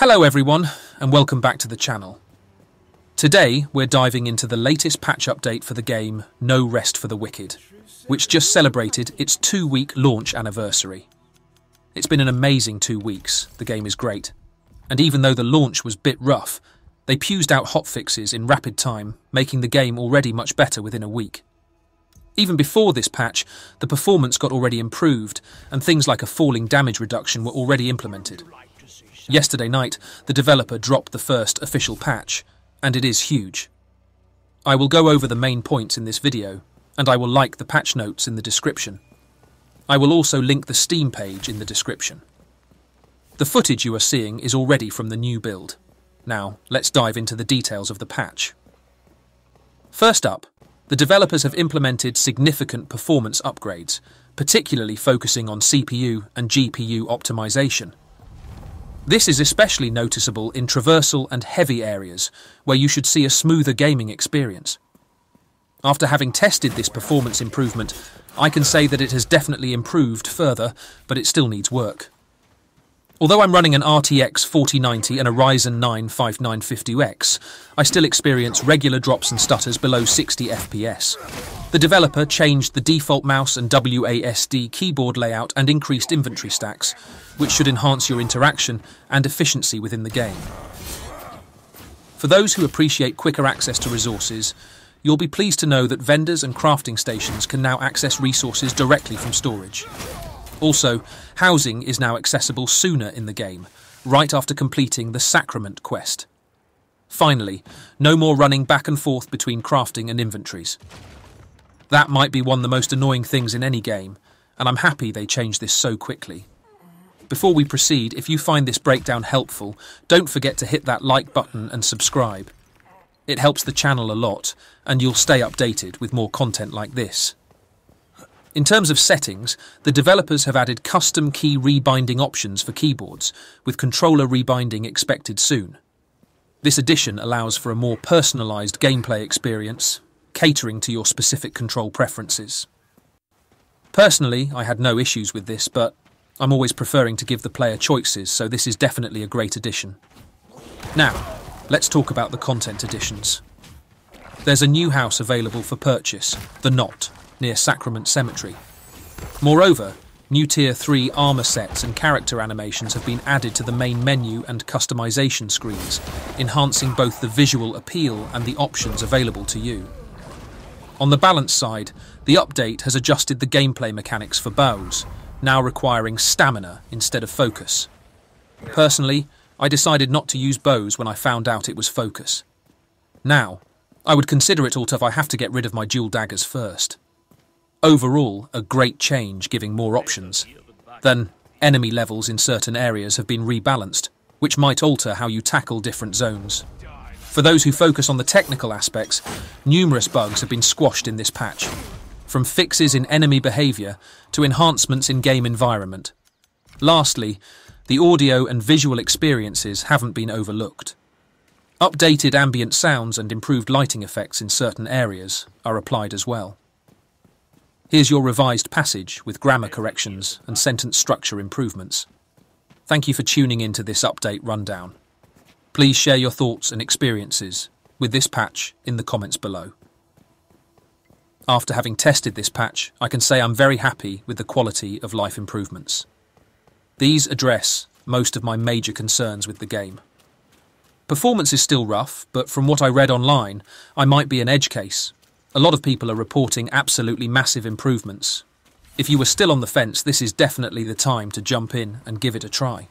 Hello everyone, and welcome back to the channel. Today we're diving into the latest patch update for the game No Rest for the Wicked, which just celebrated its 2-week launch anniversary. It's been an amazing 2 weeks, the game is great, and even though the launch was a bit rough, they pushed out hotfixes in rapid time, making the game already much better within a week. Even before this patch, the performance got already improved, and things like a falling damage reduction were already implemented. Yesterday night, the developer dropped the first official patch, and it is huge. I will go over the main points in this video, and I will link the patch notes in the description. I will also link the Steam page in the description. The footage you are seeing is already from the new build. Now, let's dive into the details of the patch. First up, the developers have implemented significant performance upgrades, particularly focusing on CPU and GPU optimization. This is especially noticeable in traversal and heavy areas, where you should see a smoother gaming experience. After having tested this performance improvement, I can say that it has definitely improved further, but it still needs work. Although I'm running an RTX 4090 and a Ryzen 9 5950X, I still experience regular drops and stutters below 60 FPS. The developer changed the default mouse and WASD keyboard layout and increased inventory stacks, which should enhance your interaction and efficiency within the game. For those who appreciate quicker access to resources, you'll be pleased to know that vendors and crafting stations can now access resources directly from storage. Also, housing is now accessible sooner in the game, right after completing the Sacrament quest. Finally, no more running back and forth between crafting and inventories. That might be one of the most annoying things in any game, and I'm happy they changed this so quickly. Before we proceed, if you find this breakdown helpful, don't forget to hit that like button and subscribe. It helps the channel a lot, and you'll stay updated with more content like this. In terms of settings, the developers have added custom key rebinding options for keyboards, with controller rebinding expected soon. This addition allows for a more personalised gameplay experience, catering to your specific control preferences. Personally, I had no issues with this, but I'm always preferring to give the player choices, so this is definitely a great addition. Now, let's talk about the content additions. There's a new house available for purchase, The Knot, near Sacrament Cemetery. Moreover, new Tier 3 armour sets and character animations have been added to the main menu and customization screens, enhancing both the visual appeal and the options available to you. On the balance side, the update has adjusted the gameplay mechanics for bows, now requiring stamina instead of focus. Personally, I decided not to use bows when I found out it was focus. Now, I would consider it if I have to get rid of my dual daggers first. Overall, a great change, giving more options. Then, enemy levels in certain areas have been rebalanced, which might alter how you tackle different zones. For those who focus on the technical aspects, numerous bugs have been squashed in this patch, from fixes in enemy behaviour to enhancements in game environment. Lastly, the audio and visual experiences haven't been overlooked. Updated ambient sounds and improved lighting effects in certain areas are applied as well. Here's your revised passage with grammar corrections and sentence structure improvements. Thank you for tuning in to this update rundown. Please share your thoughts and experiences with this patch in the comments below. After having tested this patch, I can say I'm very happy with the quality of life improvements. These address most of my major concerns with the game. Performance is still rough, but from what I read online, I might be an edge case. A lot of people are reporting absolutely massive improvements. If you were still on the fence, this is definitely the time to jump in and give it a try.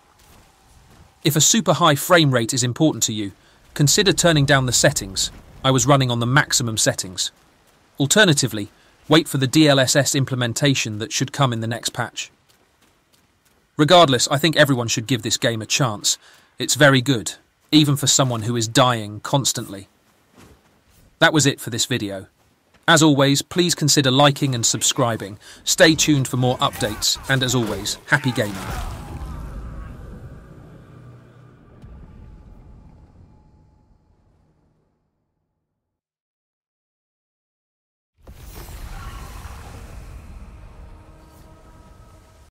If a super high frame rate is important to you, consider turning down the settings. I was running on the maximum settings. Alternatively, wait for the DLSS implementation that should come in the next patch. Regardless, I think everyone should give this game a chance. It's very good, even for someone who is dying constantly. That was it for this video. As always, please consider liking and subscribing. Stay tuned for more updates, and as always, happy gaming.